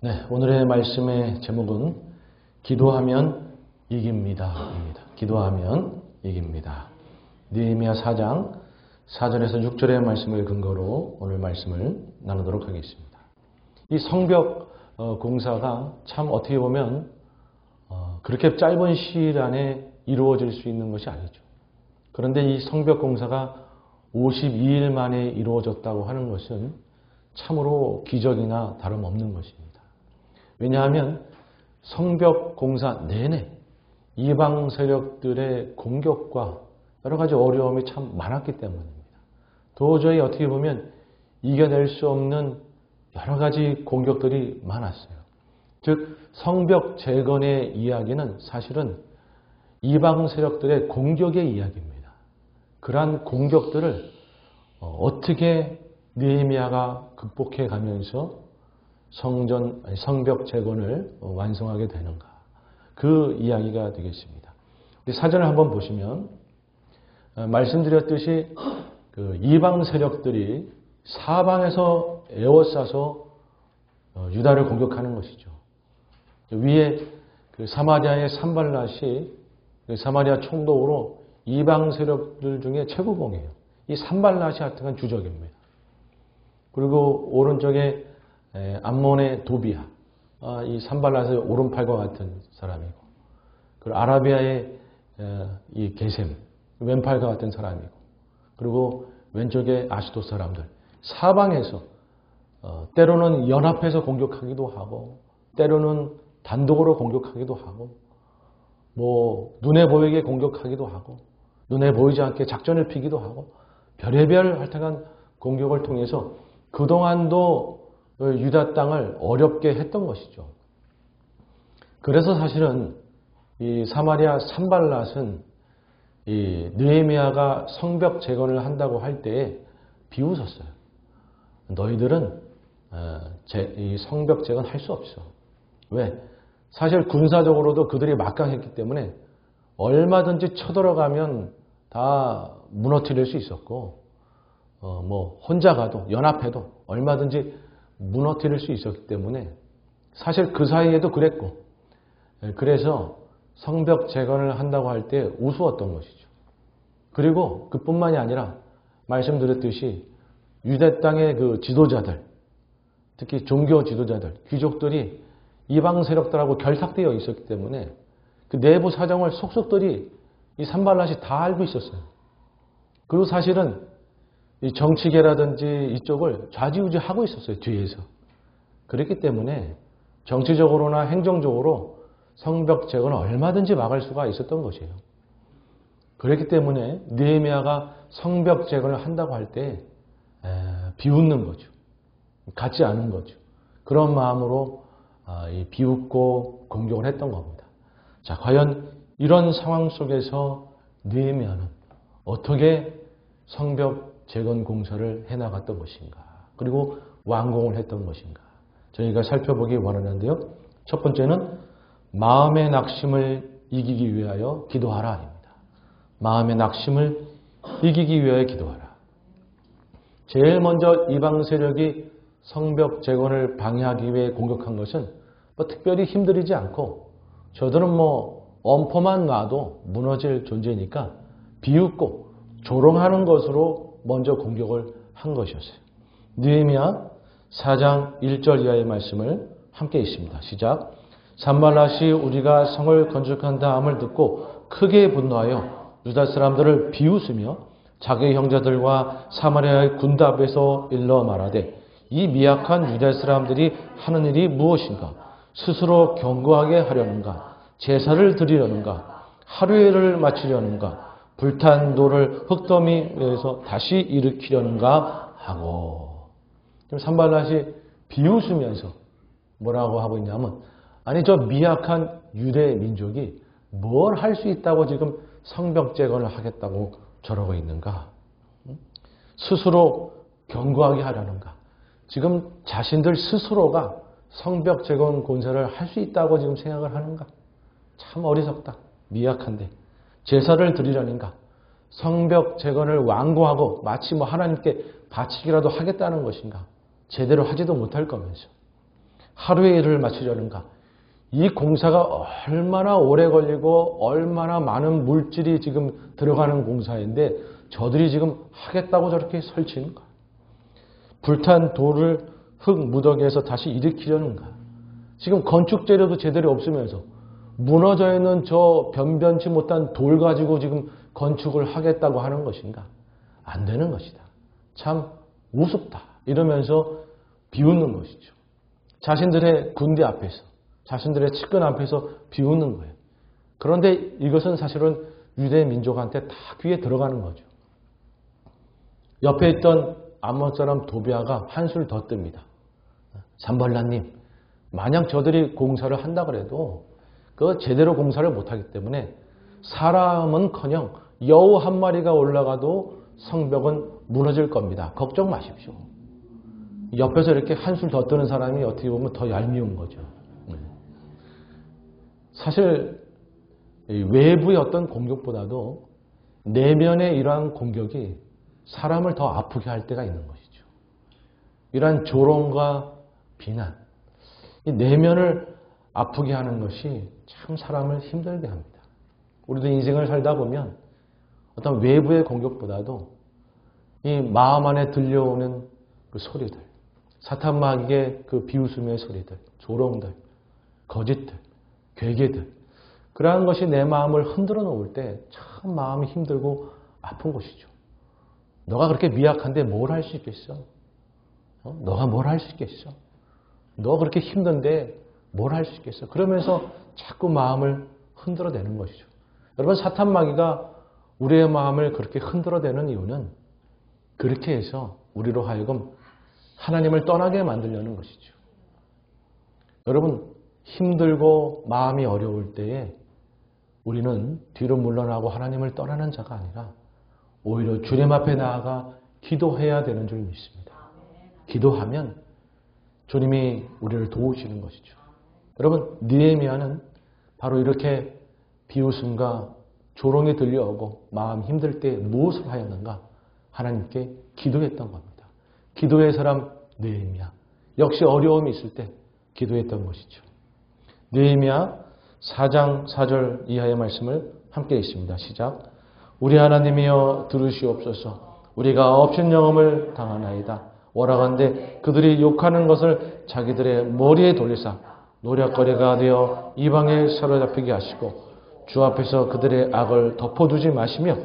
네, 오늘의 말씀의 제목은 기도하면 이깁니다. 기도하면 이깁니다. 느헤미야 4장 4절에서 6절의 말씀을 근거로 오늘 말씀을 나누도록 하겠습니다. 이 성벽 공사가 참 어떻게 보면 그렇게 짧은 시일 안에 이루어질 수 있는 것이 아니죠. 그런데 이 성벽 공사가 52일 만에 이루어졌다고 하는 것은 참으로 기적이나 다름없는 것입니다. 왜냐하면 성벽 공사 내내 이방 세력들의 공격과 여러 가지 어려움이 참 많았기 때문입니다. 도저히 어떻게 보면 이겨낼 수 없는 여러 가지 공격들이 많았어요. 즉 성벽 재건의 이야기는 사실은 이방 세력들의 공격의 이야기입니다. 그러한 공격들을 어떻게 느헤미야가 극복해 가면서 성벽 재건을 완성하게 되는가, 그 이야기가 되겠습니다. 사전을 한번 보시면 말씀드렸듯이 그 이방 세력들이 사방에서 에워싸서 유다를 공격하는 것이죠. 위에 그 사마리아의 산발랏이 그 사마리아 총독으로 이방 세력들 중에 최고봉이에요. 이 산발랏이 하여튼 주적입니다. 그리고 오른쪽에 암몬의 도비야, 이 산발랏의 오른팔과 같은 사람이고, 그리고 아라비아의 이 게셈, 왼팔과 같은 사람이고, 그리고 왼쪽에 아시도 사람들, 사방에서 때로는 연합해서 공격하기도 하고, 때로는 단독으로 공격하기도 하고, 눈에 보이게 공격하기도 하고, 눈에 보이지 않게 작전을 피기도 하고, 별의별 할당한 공격을 통해서 그동안도 유다 땅을 어렵게 했던 것이죠. 그래서 사실은 이 사마리아 산발랏은 이 느헤미야가 성벽 재건을 한다고 할 때에 비웃었어요. 너희들은 이 성벽 재건 할 수 없어. 왜? 사실 군사적으로도 그들이 막강했기 때문에 얼마든지 쳐들어가면 다 무너뜨릴 수 있었고, 혼자 가도 연합해도 얼마든지 무너뜨릴 수 있었기 때문에 사실 그 사이에도 그랬고, 그래서 성벽 재건을 한다고 할 때 우스웠던 것이죠. 그리고 그뿐만이 아니라 말씀드렸듯이 유대 땅의 그 지도자들, 특히 종교 지도자들, 귀족들이 이방 세력들하고 결탁되어 있었기 때문에 그 내부 사정을 속속들이 이 산발랏이 다 알고 있었어요. 그리고 사실은 이 정치계라든지 이쪽을 좌지우지하고 있었어요, 뒤에서. 그렇기 때문에 정치적으로나 행정적으로 성벽 재건을 얼마든지 막을 수가 있었던 것이에요. 그렇기 때문에 느헤미야가 성벽 재건을 한다고 할 때 비웃는 거죠. 같지 않은 거죠. 그런 마음으로 비웃고 공격을 했던 겁니다. 자, 과연 이런 상황 속에서 느헤미야는 어떻게 성벽 재건 공사를 해나갔던 것인가, 그리고 완공을 했던 것인가, 저희가 살펴보기 원하는데요. 첫 번째는 마음의 낙심을 이기기 위하여 기도하라입니다. 마음의 낙심을 이기기 위하여 기도하라. 제일 먼저 이방 세력이 성벽 재건을 방해하기 위해 공격한 것은 특별히 힘들이지 않고, 저들은 엄포만 놔도 무너질 존재니까 비웃고 조롱하는 것으로 먼저 공격을 한 것이었어요. 느헤미야 4장 1절 이하의 말씀을 함께 읽습니다. 시작. 산발랏이 우리가 성을 건축한 다음을 듣고 크게 분노하여 유다 사람들을 비웃으며 자기 형제들과 사마리아의 군대 앞에서 일러 말하되, 이 미약한 유다 사람들이 하는 일이 무엇인가? 스스로 견고하게 하려는가? 제사를 드리려는가? 하루회를 마치려는가? 불탄 돌을 흙더미에서 다시 일으키려는가 하고. 산발랏이 비웃으면서 뭐라고 하고 있냐면, 아니 저 미약한 유대 민족이 뭘 할 수 있다고 지금 성벽 재건을 하겠다고 저러고 있는가? 스스로 견고하게 하려는가? 지금 자신들 스스로가 성벽 재건 공사를 할 수 있다고 지금 생각을 하는가? 참 어리석다. 미약한데. 제사를 드리려는가? 성벽 재건을 완고하고 마치 하나님께 바치기라도 하겠다는 것인가? 제대로 하지도 못할 거면서. 하루에 일을 마치려는가? 이 공사가 얼마나 오래 걸리고 얼마나 많은 물질이 지금 들어가는 공사인데 저들이 지금 하겠다고 저렇게 설치는가? 불탄 돌을 흙 무더기에서 다시 일으키려는가? 지금 건축 재료도 제대로 없으면서 무너져 있는 저 변변치 못한 돌 가지고 지금 건축을 하겠다고 하는 것인가? 안 되는 것이다. 참 우습다. 이러면서 비웃는 것이죠. 자신들의 군대 앞에서, 자신들의 측근 앞에서 비웃는 거예요. 그런데 이것은 사실은 유대 민족한테 다 귀에 들어가는 거죠. 옆에 있던 암몬 사람 도비아가 한술 더 뜹니다. 산발라님, 만약 저들이 공사를 한다 그래도 그 제대로 공사를 못하기 때문에 사람은커녕 여우 한 마리가 올라가도 성벽은 무너질 겁니다. 걱정 마십시오. 옆에서 이렇게 한술 더 뜨는 사람이 어떻게 보면 더 얄미운 거죠. 사실 외부의 어떤 공격보다도 내면의 이러한 공격이 사람을 더 아프게 할 때가 있는 것이죠. 이러한 조롱과 비난, 이 내면을 아프게 하는 것이 참 사람을 힘들게 합니다. 우리도 인생을 살다 보면 어떤 외부의 공격보다도 이 마음 안에 들려오는 그 소리들, 사탄 마귀의 그 비웃음의 소리들, 조롱들, 거짓들, 괴계들, 그러한 것이 내 마음을 흔들어 놓을 때 참 마음이 힘들고 아픈 것이죠. 너가 그렇게 미약한데 뭘 할 수 있겠어? 너가 뭘 할 수 있겠어? 너 그렇게 힘든데 뭘 할 수 있겠어? 그러면서 자꾸 마음을 흔들어대는 것이죠. 여러분, 사탄 마귀가 우리의 마음을 그렇게 흔들어대는 이유는 그렇게 해서 우리로 하여금 하나님을 떠나게 만들려는 것이죠. 여러분, 힘들고 마음이 어려울 때에 우리는 뒤로 물러나고 하나님을 떠나는 자가 아니라 오히려 주님 앞에 나아가 기도해야 되는 줄 믿습니다. 기도하면 주님이 우리를 도우시는 것이죠. 여러분, 느헤미야는 바로 이렇게 비웃음과 조롱이 들려오고 마음 힘들 때 무엇을 하였는가? 하나님께 기도했던 겁니다. 기도의 사람 느헤미야. 역시 어려움이 있을 때 기도했던 것이죠. 느헤미야 4장 4절 이하의 말씀을 함께 읽습니다. 시작. 우리 하나님이여 들으시옵소서. 우리가 업신여음을 당하나이다. 오라간데 그들이 욕하는 것을 자기들의 머리에 돌리사 노략거리가 되어 이방에 사로잡히게 하시고 주 앞에서 그들의 악을 덮어두지 마시며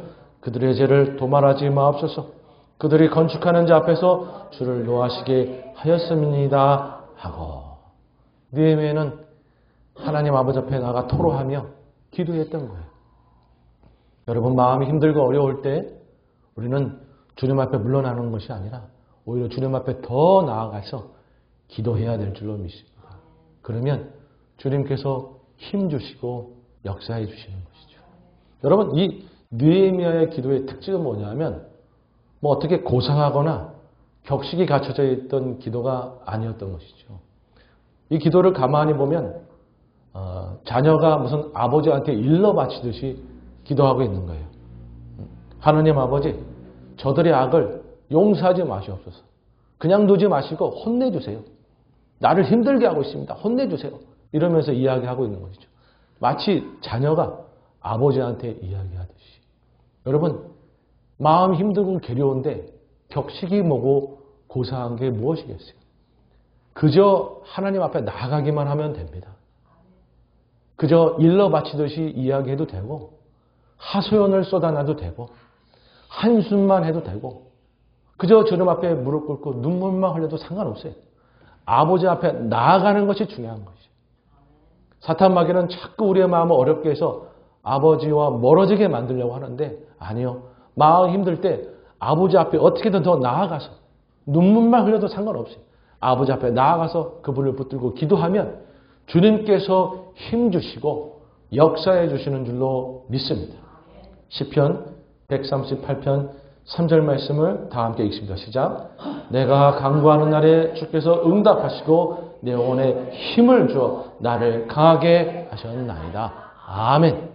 그들의 죄를 도말하지 마옵소서. 그들이 건축하는 자 앞에서 주를 노하시게 하였습니다 하고, 느헤미야는 하나님 아버지 앞에 나가 토로하며 기도했던 거예요. 여러분, 마음이 힘들고 어려울 때 우리는 주님 앞에 물러나는 것이 아니라 오히려 주님 앞에 더 나아가서 기도해야 될 줄로 믿습니다. 그러면 주님께서 힘 주시고 역사해 주시는 것이죠. 여러분, 이 느헤미야의 기도의 특징은 뭐냐면 어떻게 고상하거나 격식이 갖춰져 있던 기도가 아니었던 것이죠. 이 기도를 가만히 보면 자녀가 무슨 아버지한테 일러 바치듯이 기도하고 있는 거예요. 하나님 아버지, 저들의 악을 용서하지 마시옵소서. 그냥 두지 마시고 혼내주세요. 나를 힘들게 하고 있습니다. 혼내주세요. 이러면서 이야기하고 있는 것이죠. 마치 자녀가 아버지한테 이야기하듯이. 여러분, 마음 힘들고 괴로운데 격식이 뭐고 고상한 게 무엇이겠어요? 그저 하나님 앞에 나가기만 하면 됩니다. 그저 일러 바치듯이 이야기해도 되고 하소연을 쏟아놔도 되고 한숨만 해도 되고 그저 주님 앞에 무릎 꿇고 눈물만 흘려도 상관없어요. 아버지 앞에 나아가는 것이 중요한 것이죠. 사탄 마귀는 자꾸 우리의 마음을 어렵게 해서 아버지와 멀어지게 만들려고 하는데 아니요. 마음 힘들 때 아버지 앞에 어떻게든 더 나아가서 눈물만 흘려도 상관없어요. 아버지 앞에 나아가서 그분을 붙들고 기도하면 주님께서 힘주시고 역사해 주시는 줄로 믿습니다. 시편 138편 3절 말씀을 다 함께 읽습니다. 시작. 내가 간구하는 날에 주께서 응답하시고 내 영혼에 힘을 주어 나를 강하게 하셨나이다. 아멘.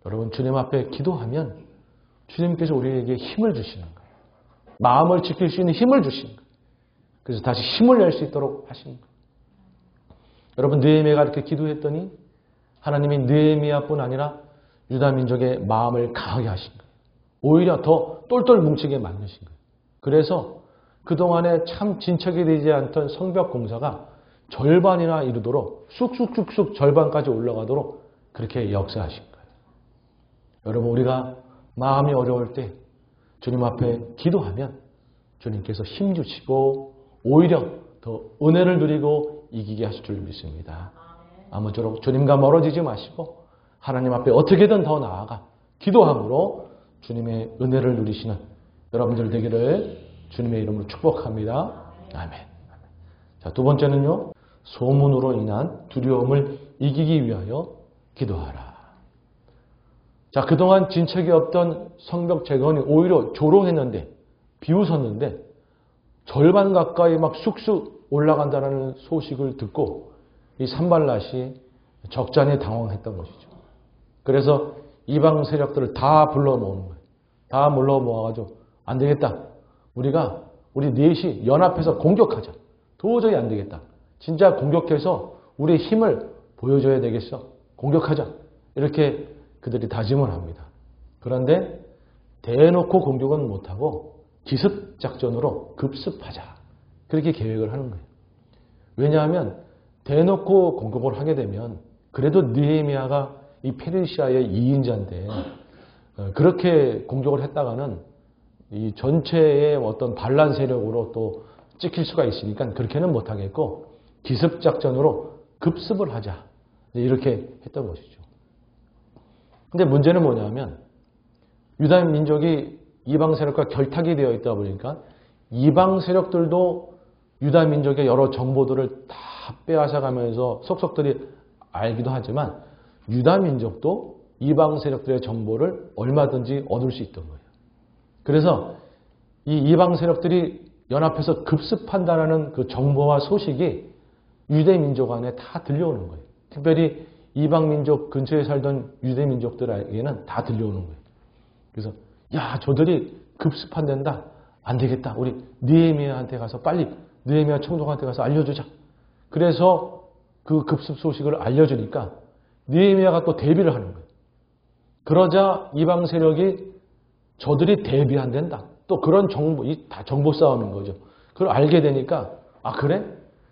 여러분, 주님 앞에 기도하면 주님께서 우리에게 힘을 주시는 거예요. 마음을 지킬 수 있는 힘을 주시는 거예요. 그래서 다시 힘을 낼 수 있도록 하시는 거예요. 여러분 느헤미야가 이렇게 기도했더니 하나님이 느헤미야뿐 아니라 유다 민족의 마음을 강하게 하신 거예요. 오히려 더 똘똘 뭉치게 만드신 거예요. 그래서 그동안에 참 진척이 되지 않던 성벽 공사가 절반이나 이르도록 쑥쑥쑥쑥 절반까지 올라가도록 그렇게 역사하신 거예요. 여러분 우리가 마음이 어려울 때 주님 앞에 기도하면 주님께서 힘 주시고 오히려 더 은혜를 누리고 이기게 하실 줄 믿습니다. 아무쪼록 주님과 멀어지지 마시고 하나님 앞에 어떻게든 더 나아가 기도함으로 주님의 은혜를 누리시는 여러분들 되기를 주님의 이름으로 축복합니다. 아멘. 자, 두 번째는요. 소문으로 인한 두려움을 이기기 위하여 기도하라. 자, 그동안 진척이 없던 성벽 재건이 오히려 조롱했는데 비웃었는데 절반 가까이 막 쑥쑥 올라간다는 소식을 듣고 이 산발랏이 적잖이 당황했던 것이죠. 그래서 이방 세력들을 다 불러 모으는 거예요. 다 불러 모아가지고 안 되겠다. 우리 넷이 연합해서 공격하자. 도저히 안 되겠다. 진짜 공격해서 우리의 힘을 보여줘야 되겠어. 공격하자. 이렇게 그들이 다짐을 합니다. 그런데 대놓고 공격은 못하고 기습작전으로 급습하자. 그렇게 계획을 하는 거예요. 왜냐하면 대놓고 공격을 하게 되면 그래도 느헤미야가 이 페르시아의 2인자인데 그렇게 공격을 했다가는 이 전체의 어떤 반란 세력으로 또 찍힐 수가 있으니까 그렇게는 못하겠고 기습작전으로 급습을 하자. 이렇게 했던 것이죠. 근데 문제는 뭐냐면 유다 민족이 이방 세력과 결탁이 되어 있다 보니까 이방 세력들도 유다 민족의 여러 정보들을 다 빼앗아가면서 속속들이 알기도 하지만 유다 민족도 이방 세력들의 정보를 얼마든지 얻을 수 있던 거예요. 그래서 이 이방 세력들이 연합해서 급습한다는 그 정보와 소식이 유대 민족 안에 다 들려오는 거예요. 특별히 이방 민족 근처에 살던 유대 민족들에게는 다 들려오는 거예요. 그래서 야, 저들이 급습한댄다. 안 되겠다. 우리 느헤미야한테 가서 빨리 느헤미야 총독한테 가서 알려주자. 그래서 그 급습 소식을 알려주니까 느헤미야가 또 대비를 하는 거예요. 그러자 이방 세력이 저들이 대비한댄다. 또 그런 정보, 다 정보 싸움인 거죠. 그걸 알게 되니까 아 그래?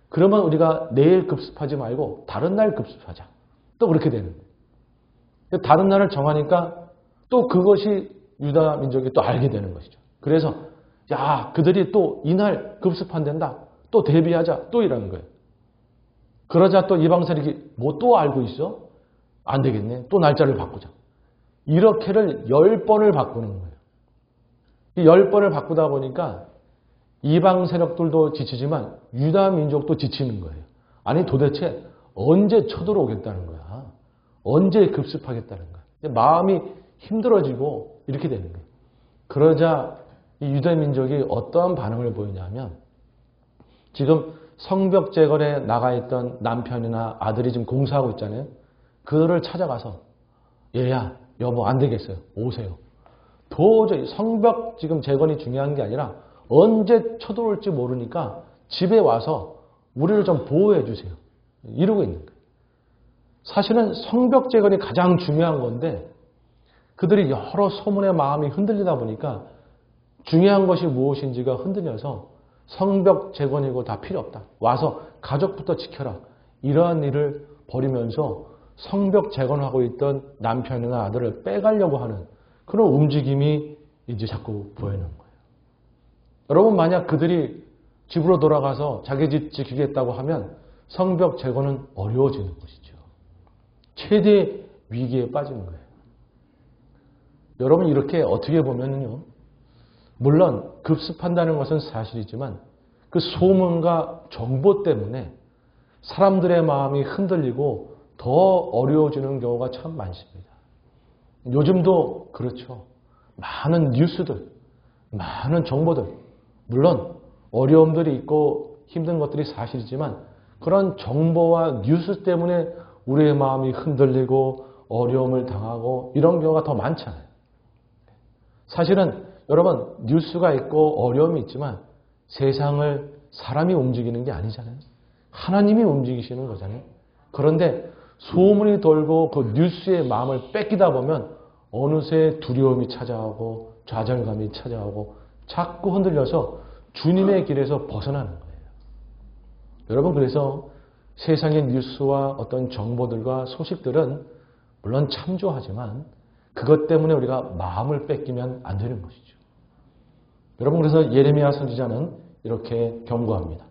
그러면 우리가 내일 급습하지 말고 다른 날 급습하자. 또 그렇게 되는 거예요. 다른 날을 정하니까 또 그것이 유다 민족이 또 알게 되는 것이죠. 그래서 야 그들이 또 이날 급습한댄다. 또 대비하자. 또 이러는 거예요. 그러자 또 이방 세력이 뭐 또 알고 있어? 안 되겠네. 또 날짜를 바꾸자. 이렇게를 10번을 바꾸는 거예요. 이 10번을 바꾸다 보니까 이방 세력들도 지치지만 유다 민족도 지치는 거예요. 아니 도대체 언제 쳐들어오겠다는 거야. 언제 급습하겠다는 거야. 마음이 힘들어지고 이렇게 되는 거예요. 그러자 이 유다 민족이 어떠한 반응을 보이냐면 지금 성벽 재건에 나가 있던 남편이나 아들이 지금 공사하고 있잖아요. 그들을 찾아가서 얘야 여보 안 되겠어요. 오세요. 도저히 성벽 지금 재건이 중요한 게 아니라 언제 쳐들어올지 모르니까 집에 와서 우리를 좀 보호해 주세요. 이러고 있는 거예요. 사실은 성벽 재건이 가장 중요한 건데 그들이 여러 소문의 마음이 흔들리다 보니까 중요한 것이 무엇인지가 흔들려서 성벽 재건이고 다 필요 없다. 와서 가족부터 지켜라. 이러한 일을 벌이면서 성벽 재건하고 있던 남편이나 아들을 빼가려고 하는 그런 움직임이 이제 자꾸 보이는 거예요. 여러분 만약 그들이 집으로 돌아가서 자기 집 지키겠다고 하면 성벽 재건은 어려워지는 것이죠. 최대 위기에 빠지는 거예요. 여러분 이렇게 어떻게 보면요. 물론 급습한다는 것은 사실이지만 그 소문과 정보 때문에 사람들의 마음이 흔들리고 더 어려워지는 경우가 참 많습니다. 요즘도 그렇죠. 많은 뉴스들, 많은 정보들, 물론 어려움들이 있고 힘든 것들이 사실이지만 그런 정보와 뉴스 때문에 우리의 마음이 흔들리고 어려움을 당하고 이런 경우가 더 많잖아요. 사실은 여러분 뉴스가 있고 어려움이 있지만 세상을 사람이 움직이는 게 아니잖아요. 하나님이 움직이시는 거잖아요. 그런데 소문이 돌고 그 뉴스의 마음을 뺏기다 보면 어느새 두려움이 찾아오고 좌절감이 찾아오고 자꾸 흔들려서 주님의 길에서 벗어나는 거예요. 여러분, 그래서 세상의 뉴스와 어떤 정보들과 소식들은 물론 참조하지만 그것 때문에 우리가 마음을 뺏기면 안 되는 것이죠. 여러분, 그래서 예레미야 선지자는 이렇게 경고합니다.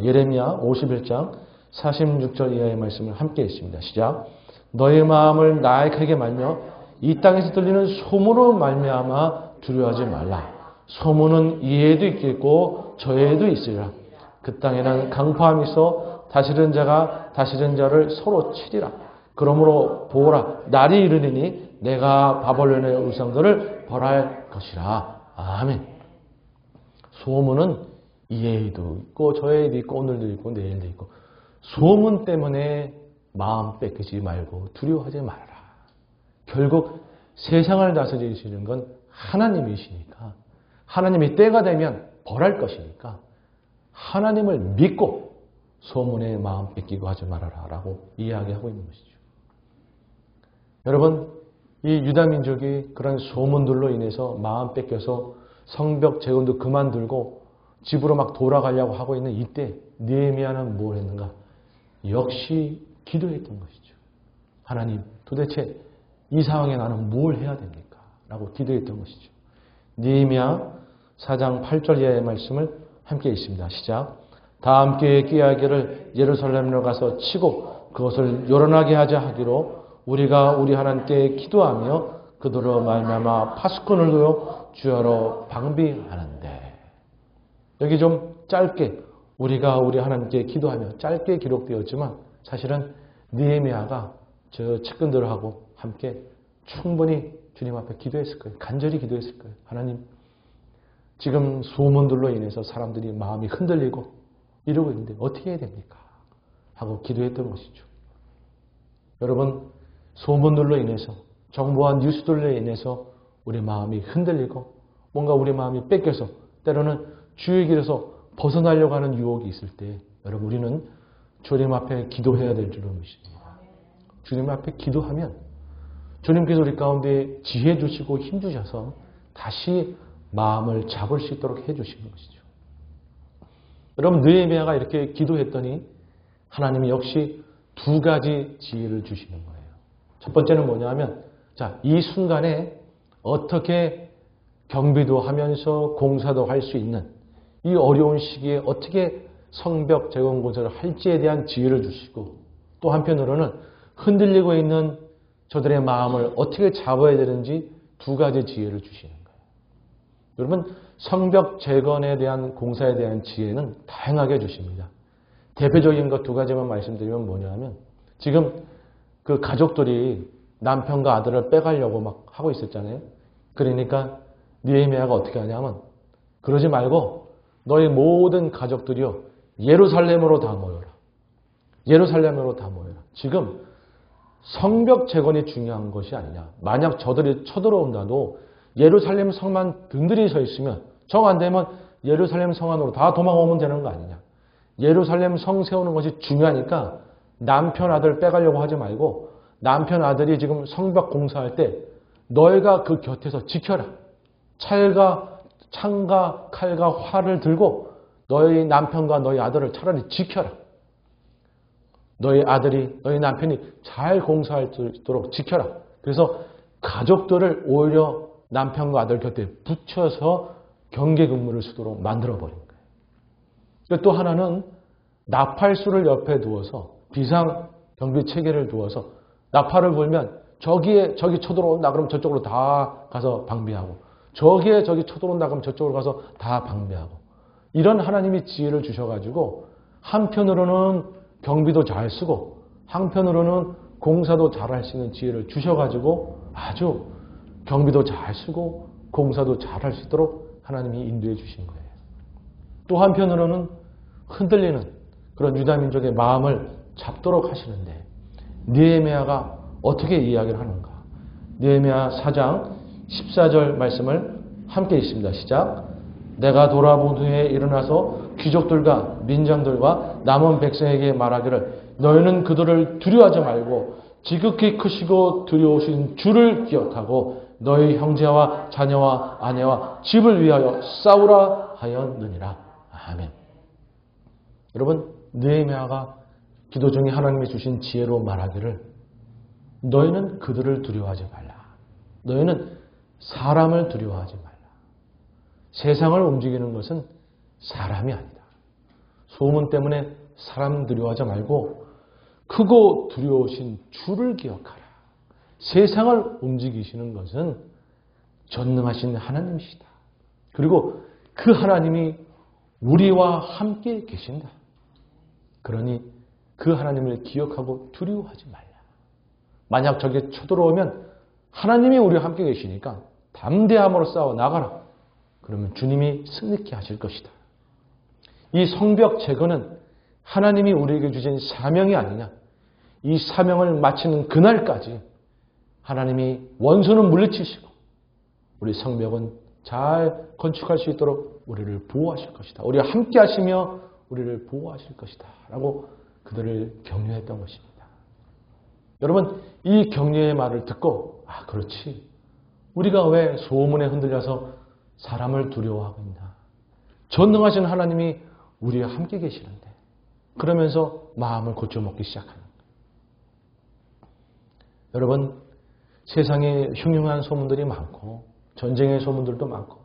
예레미야 51장 46절 이하의 말씀을 함께 읽습니다. 시작. 너의 마음을 나약하게 말며 이 땅에서 들리는 소문으로 말미암아 두려워하지 말라. 소문은 이에도 있겠고 저에도 있으리라. 그 땅에는 강포함이 있어 다스리는 자가 다스리는 자를 서로 치리라. 그러므로 보라, 날이 이르리니 내가 바벨론의 우상들을 벌할 것이라. 아멘. 소문은 이에도 있고 저에도 있고 오늘도 있고 내일도 있고, 소문 때문에 마음 뺏기지 말고 두려워하지 말아라. 결국 세상을 다스리시는 건 하나님이시니까, 하나님이 때가 되면 벌할 것이니까 하나님을 믿고 소문에 마음 뺏기고 하지 말아라 라고 이야기하고 있는 것이죠. 여러분, 이 유다민족이 그런 소문들로 인해서 마음 뺏겨서 성벽 재건도 그만두고 집으로 막 돌아가려고 하고 있는 이때 느헤미야는 뭘 했는가? 역시 기도했던 것이죠. 하나님, 도대체 이 상황에 나는 뭘 해야 됩니까? 라고 기도했던 것이죠. 느헤미야 4장 8절 이하의 말씀을 함께 읽습니다. 시작. 다 함께 꾀하기를 예루살렘으로 가서 치고 그것을 요란하게 하자 하기로 우리가 우리 하나님께 기도하며 그들로 말미암아 파수꾼을요 주야로 방비하는데. 여기 좀 짧게 우리가 우리 하나님께 기도하며 짧게 기록되었지만 사실은 느헤미야가 저 측근들하고 함께 충분히 주님 앞에 기도했을 거예요. 간절히 기도했을 거예요. 하나님, 지금 소문들로 인해서 사람들이 마음이 흔들리고 이러고 있는데 어떻게 해야 됩니까? 하고 기도했던 것이죠. 여러분, 소문들로 인해서, 정보와 뉴스들로 인해서 우리 마음이 흔들리고 뭔가 우리 마음이 뺏겨서 때로는 주의 길에서 벗어나려고 하는 유혹이 있을 때, 여러분, 우리는 주님 앞에 기도해야 될 줄로 믿습니다. 주님 앞에 기도하면 주님께서 우리 가운데 지혜 주시고 힘 주셔서 다시 마음을 잡을 수 있도록 해주시는 것이죠. 여러분, 느헤미야가 이렇게 기도했더니 하나님이 역시 두 가지 지혜를 주시는 거예요. 첫 번째는 뭐냐면, 자, 이 순간에 어떻게 경비도 하면서 공사도 할 수 있는 이 어려운 시기에 어떻게 성벽 재건 공사를 할지에 대한 지혜를 주시고, 또 한편으로는 흔들리고 있는 저들의 마음을 어떻게 잡아야 되는지 두 가지 지혜를 주시는 거예요. 여러분, 성벽 재건에 대한 공사에 대한 지혜는 다양하게 주십니다. 대표적인 것 두 가지만 말씀드리면 뭐냐면, 지금 그 가족들이 남편과 아들을 빼가려고 막 하고 있었잖아요. 그러니까 느헤미야가 어떻게 하냐면, 그러지 말고 너희 모든 가족들이요 예루살렘으로 다 모여라. 예루살렘으로 다 모여라. 지금 성벽 재건이 중요한 것이 아니냐. 만약 저들이 쳐들어온다도 예루살렘 성만 든든히 서 있으면, 정 안 되면 예루살렘 성 안으로 다 도망오면 되는 거 아니냐. 예루살렘 성 세우는 것이 중요하니까 남편 아들 빼가려고 하지 말고, 남편 아들이 지금 성벽 공사할 때 너희가 그 곁에서 지켜라. 창과 칼과 활을 들고 너희 남편과 너희 아들을 차라리 지켜라. 너희 아들이, 너희 남편이 잘 공사할 수 있도록 지켜라. 그래서 가족들을 오히려 남편과 아들 곁에 붙여서 경계 근무를 쓰도록 만들어버린 거예요. 또 하나는 나팔수를 옆에 두어서 비상 경비 체계를 두어서 나팔을 불면 저기 쳐들어온다 그러면 저쪽으로 다 가서 방비하고, 저기 쳐들어온다 그러면 저쪽으로 가서 다 방비하고, 이런 하나님이 지혜를 주셔가지고 한편으로는 경비도 잘 쓰고 한편으로는 공사도 잘 할 수 있는 지혜를 주셔가지고 아주 경비도 잘 쓰고 공사도 잘 할 수 있도록 하나님이 인도해 주신 거예요. 또 한편으로는 흔들리는 그런 유다민족의 마음을 잡도록 하시는데, 느헤미야가 어떻게 이야기를 하는가? 느헤미야 4장 14절 말씀을 함께 읽습니다. 시작. 내가 돌아본 후에 일어나서 귀족들과 민장들과 남은 백성에게 말하기를 너희는 그들을 두려워하지 말고 지극히 크시고 두려우신 주를 기억하고 너희 형제와 자녀와 아내와 집을 위하여 싸우라 하였느니라. 아멘. 여러분, 느헤미야가 기도 중에 하나님이 주신 지혜로 말하기를 너희는 그들을 두려워하지 말라. 너희는 사람을 두려워하지 말라. 세상을 움직이는 것은 사람이 아니다. 소문 때문에 사람 두려워하지 말고 크고 두려우신 주를 기억하라. 세상을 움직이시는 것은 전능하신 하나님이시다. 그리고 그 하나님이 우리와 함께 계신다. 그러니 그 하나님을 기억하고 두려워하지 말라. 만약 적이 쳐들어오면 하나님이 우리와 함께 계시니까 담대함으로 싸워 나가라. 그러면 주님이 승리케 하실 것이다. 이 성벽 제거는 하나님이 우리에게 주신 사명이 아니냐. 이 사명을 마치는 그날까지 하나님이 원수는 물리치시고 우리 성벽은 잘 건축할 수 있도록 우리를 보호하실 것이다. 우리와 함께 하시며 우리를 보호하실 것이다. 라고 그들을 격려했던 것입니다. 여러분, 이 격려의 말을 듣고 그렇지. 우리가 왜 소문에 흔들려서 사람을 두려워하고 있나. 전능하신 하나님이 우리와 함께 계시는데 그러면서 마음을 고쳐먹기 시작하는 거예요. 여러분, 세상에 흉흉한 소문들이 많고 전쟁의 소문들도 많고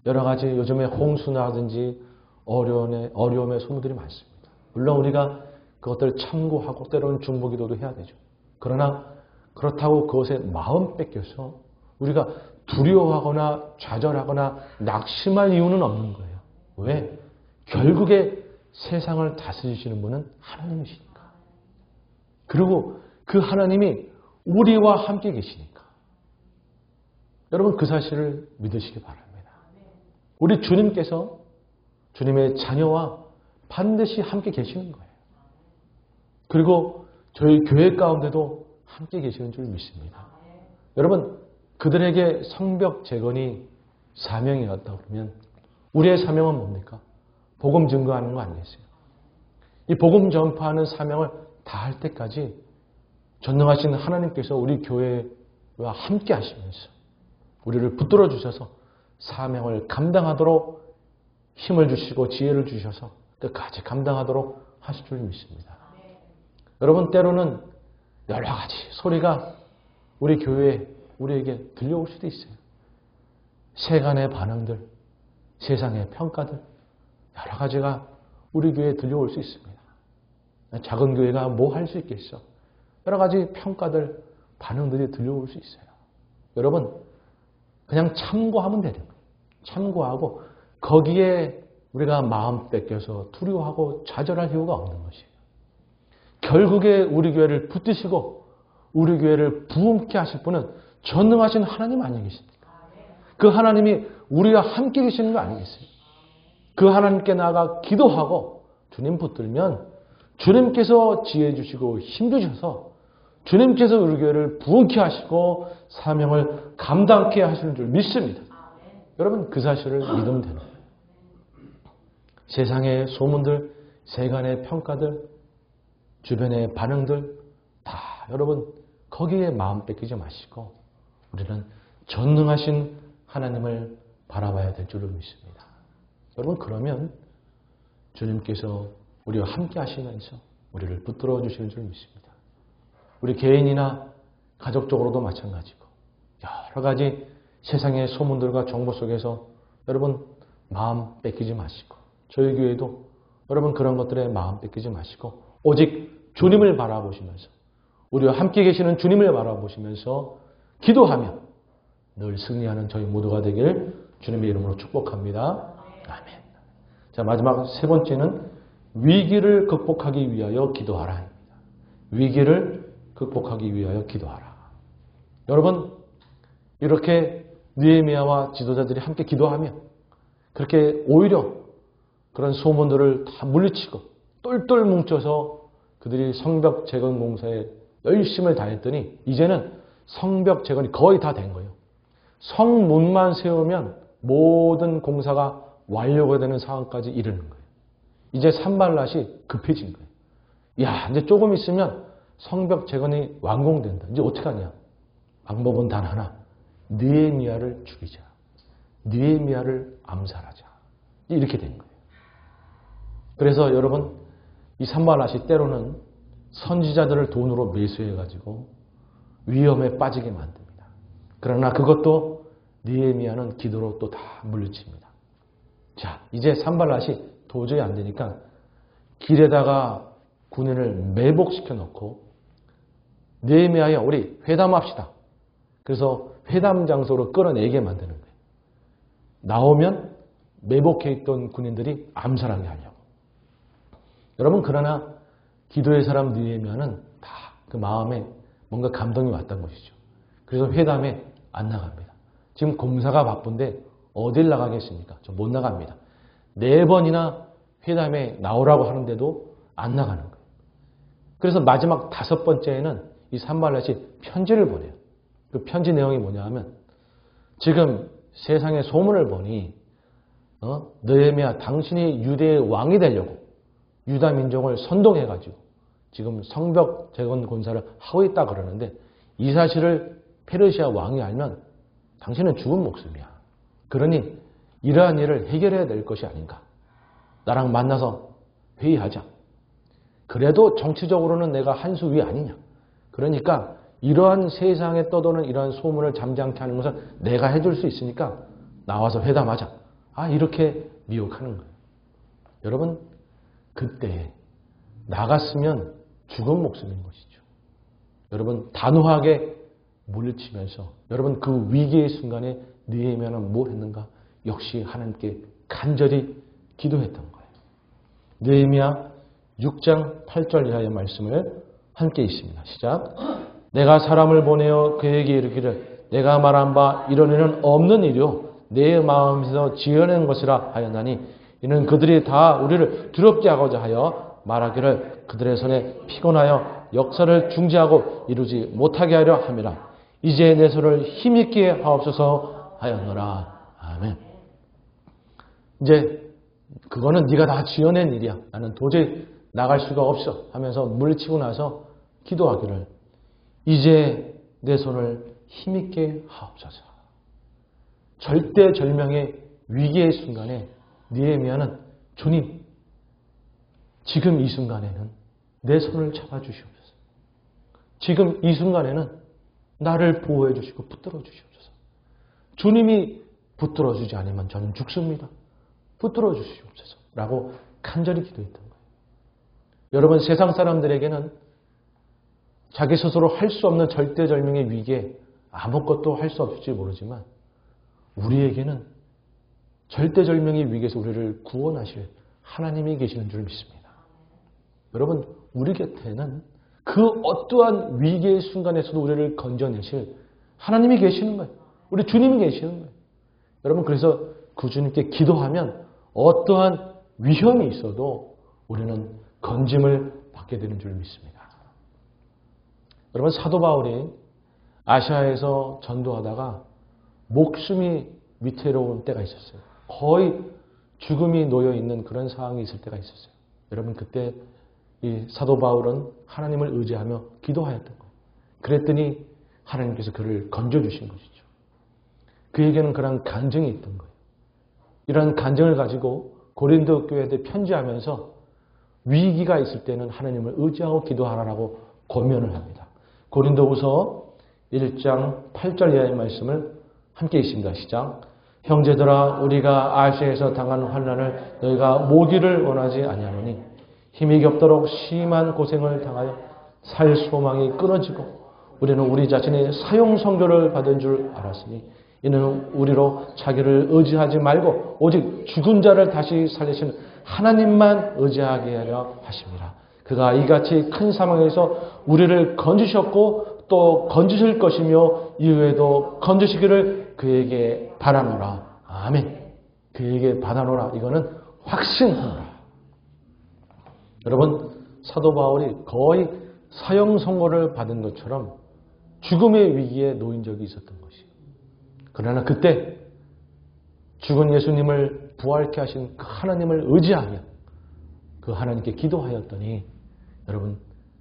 여러 가지 요즘에 홍수나든지 어려움의 소문들이 많습니다. 물론 우리가 그것들을 참고하고 때로는 중보기도도 해야 되죠. 그러나 그렇다고 그것에 마음 뺏겨서 우리가 두려워하거나 좌절하거나 낙심할 이유는 없는 거예요. 왜? 결국에 세상을 다스리시는 분은 하나님이시니까. 그리고 그 하나님이 우리와 함께 계시니까. 여러분, 그 사실을 믿으시기 바랍니다. 우리 주님께서 주님의 자녀와 반드시 함께 계시는 거예요. 그리고 저희 교회 가운데도 함께 계시는 줄 믿습니다. 여러분, 그들에게 성벽 재건이 사명이었다 그러면 우리의 사명은 뭡니까? 복음 증거하는 거 아니겠어요? 이 복음 전파하는 사명을 다할 때까지 전능하신 하나님께서 우리 교회와 함께 하시면서 우리를 붙들어 주셔서 사명을 감당하도록 힘을 주시고 지혜를 주셔서 끝까지 감당하도록 하실 줄 믿습니다. 여러분, 때로는 여러 가지 소리가 우리 교회에 우리에게 들려올 수도 있어요. 세간의 반응들, 세상의 평가들, 여러 가지가 우리 교회에 들려올 수 있습니다. 작은 교회가 뭐 할 수 있겠어? 여러 가지 평가들, 반응들이 들려올 수 있어요. 여러분, 그냥 참고하면 되는 거예요. 참고하고 거기에 우리가 마음 뺏겨서 두려워하고 좌절할 이유가 없는 것이에요. 결국에 우리 교회를 붙드시고 우리 교회를 부흥케 하실 분은 전능하신 하나님 아니겠습니까? 그 하나님이 우리와 함께 계시는 거 아니겠어요? 그 하나님께 나아가 기도하고 주님 붙들면 주님께서 지혜 주시고 힘 주셔서 주님께서 우리 교회를 부흥케 하시고 사명을 감당케 하시는 줄 믿습니다. 여러분, 그 사실을 믿으면 되는 거예요. 세상의 소문들, 세간의 평가들, 주변의 반응들 다 여러분 거기에 마음 뺏기지 마시고 우리는 전능하신 하나님을 바라봐야 될 줄을 믿습니다. 여러분, 그러면 주님께서 우리와 함께 하시면서 우리를 붙들어 주시는 줄 믿습니다. 우리 개인이나 가족적으로도 마찬가지고 여러 가지 세상의 소문들과 정보 속에서 여러분 마음 뺏기지 마시고 저희 교회도 여러분 그런 것들에 마음 뺏기지 마시고 오직 주님을 바라보시면서 우리와 함께 계시는 주님을 바라보시면서 기도하며 늘 승리하는 저희 모두가 되길 주님의 이름으로 축복합니다. 아멘. 자, 마지막 세 번째는 위기를 극복하기 위하여 기도하라. 위기를 극복하기 위하여 기도하라. 여러분, 이렇게 느헤미야와 지도자들이 함께 기도하며 그렇게 오히려 그런 소문들을 다 물리치고 똘똘 뭉쳐서 그들이 성벽 재건 공사에 열심을 다했더니 이제는 성벽 재건이 거의 다 된 거예요. 성문만 세우면 모든 공사가 완료가 되는 상황까지 이르는 거예요. 이제 산발랏이 급해진 거예요. 야, 이제 조금 있으면 성벽 재건이 완공된다. 이제 어떻게 하냐? 방법은 단 하나. 느헤미야를 죽이자. 느헤미야를 암살하자. 이렇게 된 거예요. 그래서 여러분, 이 산발랏이 때로는 선지자들을 돈으로 매수해가지고 위험에 빠지게 만듭니다. 그러나 그것도 느헤미야는 기도로 또 다 물리칩니다. 자, 이제 산발랏이 도저히 안 되니까 길에다가 군인을 매복시켜 놓고 느헤미야야, 우리 회담합시다. 그래서 회담 장소로 끌어내게 만드는 거예요. 나오면 매복해 있던 군인들이 암살하게 하려고. 여러분, 그러나 기도의 사람 느헤미야는 다 그 마음에 뭔가 감동이 왔던 것이죠. 그래서 회담에 안 나갑니다. 지금 공사가 바쁜데 어딜 나가겠습니까? 저 못 나갑니다. 4번이나 회담에 나오라고 하는데도 안 나가는 거예요. 그래서 마지막 5번째에는 이 산발랏이 편지를 보내요. 그 편지 내용이 뭐냐 하면, 지금 세상에 소문을 보니 느헤미야, 당신이 유대의 왕이 되려고 유다 민족을 선동해가지고 지금 성벽 재건 공사를 하고 있다 그러는데, 이 사실을 페르시아 왕이 알면 당신은 죽은 목숨이야. 그러니 이러한 일을 해결해야 될 것이 아닌가. 나랑 만나서 회의하자. 그래도 정치적으로는 내가 한 수 위 아니냐. 그러니까 이러한 세상에 떠도는 이러한 소문을 잠잠케 하는 것은 내가 해줄 수 있으니까 나와서 회담하자. 이렇게 미혹하는 거예요. 여러분, 그때 나갔으면 죽은 목숨인 것이죠. 여러분, 단호하게 물리치면서 여러분 그 위기의 순간에 느헤미야는 뭘 했는가? 역시 하나님께 간절히 기도했던 거예요. 느헤미야 6장 8절 이하의 말씀을 함께 있습니다. 시작. 내가 사람을 보내어 그에게 이르기를 내가 말한 바 이런 일은 없는 일이요 내 마음에서 지어낸 것이라 하였나니 이는 그들이 다 우리를 두렵게 하고자 하여 말하기를 그들의 손에 피곤하여 역사를 중지하고 이루지 못하게 하려 함이라. 이제 내 손을 힘있게 하옵소서 하였노라. 아멘. 이제 그거는 네가 다 지어낸 일이야. 나는 도저히 나갈 수가 없어 하면서 물리치고 나서 기도하기를 이제 내 손을 힘있게 하옵소서. 절대절명의 위기의 순간에 느헤미야는 주님, 지금 이 순간에는 내 손을 잡아주시옵소서. 지금 이 순간에는 나를 보호해 주시고 붙들어 주시옵소서. 주님이 붙들어 주지 않으면 저는 죽습니다. 붙들어 주시옵소서. 라고 간절히 기도했던 거예요. 여러분, 세상 사람들에게는 자기 스스로 할 수 없는 절대절명의 위기에 아무것도 할 수 없을지 모르지만 우리에게는 절대절명의 위기에서 우리를 구원하실 하나님이 계시는 줄 믿습니다. 여러분, 우리 곁에는 그 어떠한 위기의 순간에서도 우리를 건져내실 하나님이 계시는 거예요. 우리 주님이 계시는 거예요. 여러분, 그래서 그 주님께 기도하면 어떠한 위험이 있어도 우리는 건짐을 받게 되는 줄 믿습니다. 여러분, 사도 바울이 아시아에서 전도하다가 목숨이 위태로운 때가 있었어요. 거의 죽음이 놓여 있는 그런 상황이 있을 때가 있었어요. 여러분, 그때 이 사도 바울은 하나님을 의지하며 기도하였던 거예요. 그랬더니 하나님께서 그를 건져주신 것이죠. 그에게는 그런 간증이 있던 거예요. 이런 간증을 가지고 고린도 교회에 편지하면서 위기가 있을 때는 하나님을 의지하고 기도하라고 권면을 합니다. 고린도후서 1장 8절 이하의 말씀을 함께 있습니다. 시작. 형제들아, 우리가 아시아에서 당한 환난을 너희가 모기를 원하지 아니하노니 힘이 겹도록 심한 고생을 당하여 살 소망이 끊어지고 우리는 우리 자신이 사형 선고를 받은 줄 알았으니 이는 우리로 자기를 의지하지 말고 오직 죽은 자를 다시 살리시는 하나님만 의지하게 하려 하십니다. 그가 이같이 큰 사망에서 우리를 건지셨고 또 건지실 것이며 이후에도 건지시기를 그에게 바라노라. 아멘. 그에게 바라노라. 이거는 확신하노라. 여러분, 사도 바울이 거의 사형 선고를 받은 것처럼 죽음의 위기에 놓인 적이 있었던 것이에요. 그러나 그때 죽은 예수님을 부활케 하신 그 하나님을 의지하며 그 하나님께 기도하였더니 여러분,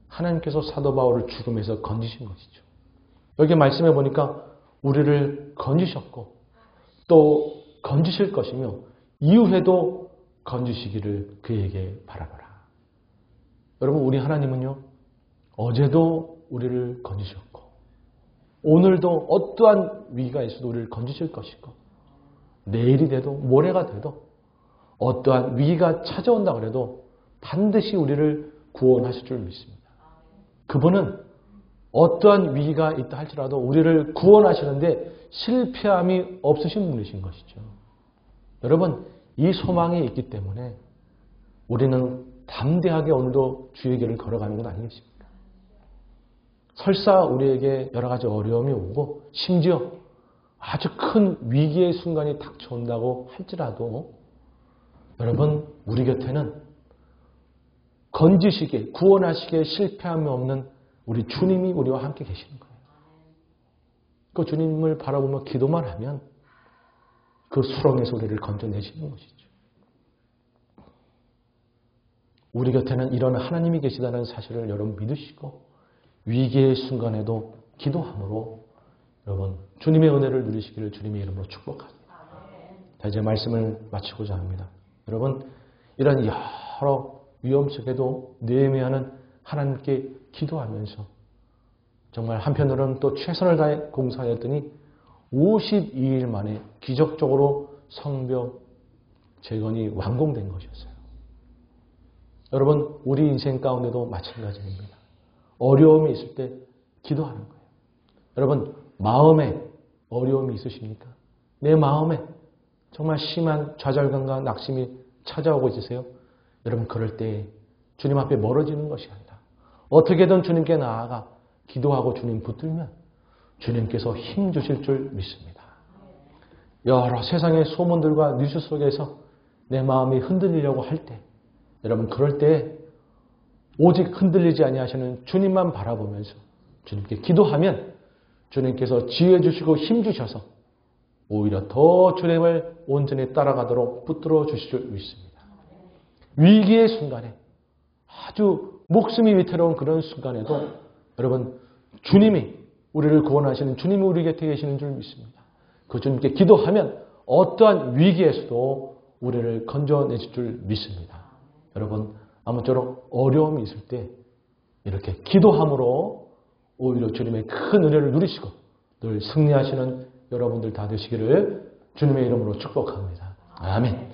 하나님께서 사도 바울을 죽음에서 건지신 것이죠. 여기 말씀해 보니까 우리를 건지셨고 또 건지실 것이며 이후에도 건지시기를 그에게 바라노라. 여러분, 우리 하나님은요, 어제도 우리를 건지셨고 오늘도 어떠한 위기가 있어도 우리를 건지실 것이고 내일이 돼도 모레가 돼도 어떠한 위기가 찾아온다 그래도 반드시 우리를 구원하실 줄 믿습니다. 그분은 어떠한 위기가 있다 할지라도 우리를 구원하시는데 실패함이 없으신 분이신 것이죠. 여러분, 이 소망이 있기 때문에 우리는 담대하게 오늘도 주의 길을 걸어가는 것 아니겠습니까? 설사 우리에게 여러 가지 어려움이 오고 심지어 아주 큰 위기의 순간이 닥쳐온다고 할지라도 여러분, 우리 곁에는 건지시기에 구원하시기에 실패함이 없는 우리 주님이 우리와 함께 계시는 거예요. 그 주님을 바라보며 기도만 하면 그 수렁에서 우리를 건져내시는 것이죠. 우리 곁에는 이런 하나님이 계시다는 사실을 여러분 믿으시고 위기의 순간에도 기도함으로 여러분 주님의 은혜를 누리시기를 주님의 이름으로 축복합니다. 자, 이제 말씀을 마치고자 합니다. 여러분, 이런 여러 위험 속에도 느헤미야는 하나님께 기도하면서 정말 한편으로는 또 최선을 다해 공사하였더니 52일 만에 기적적으로 성벽 재건이 완공된 것이었어요. 여러분, 우리 인생 가운데도 마찬가지입니다. 어려움이 있을 때 기도하는 거예요. 여러분, 마음에 어려움이 있으십니까? 내 마음에 정말 심한 좌절감과 낙심이 찾아오고 있으세요? 여러분, 그럴 때 주님 앞에 멀어지는 것이 아니라 어떻게든 주님께 나아가 기도하고 주님 붙들면 주님께서 힘 주실 줄 믿습니다. 여러 세상의 소문들과 뉴스 속에서 내 마음이 흔들리려고 할 때 여러분, 그럴 때 오직 흔들리지 아니하시는 주님만 바라보면서 주님께 기도하면 주님께서 지혜 주시고 힘 주셔서 오히려 더 주님을 온전히 따라가도록 붙들어 주실 줄 믿습니다. 위기의 순간에 아주 목숨이 위태로운 그런 순간에도 여러분 주님이 우리를 구원하시는 주님이 우리 곁에 계시는 줄 믿습니다. 그 주님께 기도하면 어떠한 위기에서도 우리를 건져내실 줄 믿습니다. 여러분 아무쪼록 어려움이 있을 때 이렇게 기도함으로 오히려 주님의 큰 은혜를 누리시고 늘 승리하시는 여러분들 다 되시기를 주님의 이름으로 축복합니다. 아멘.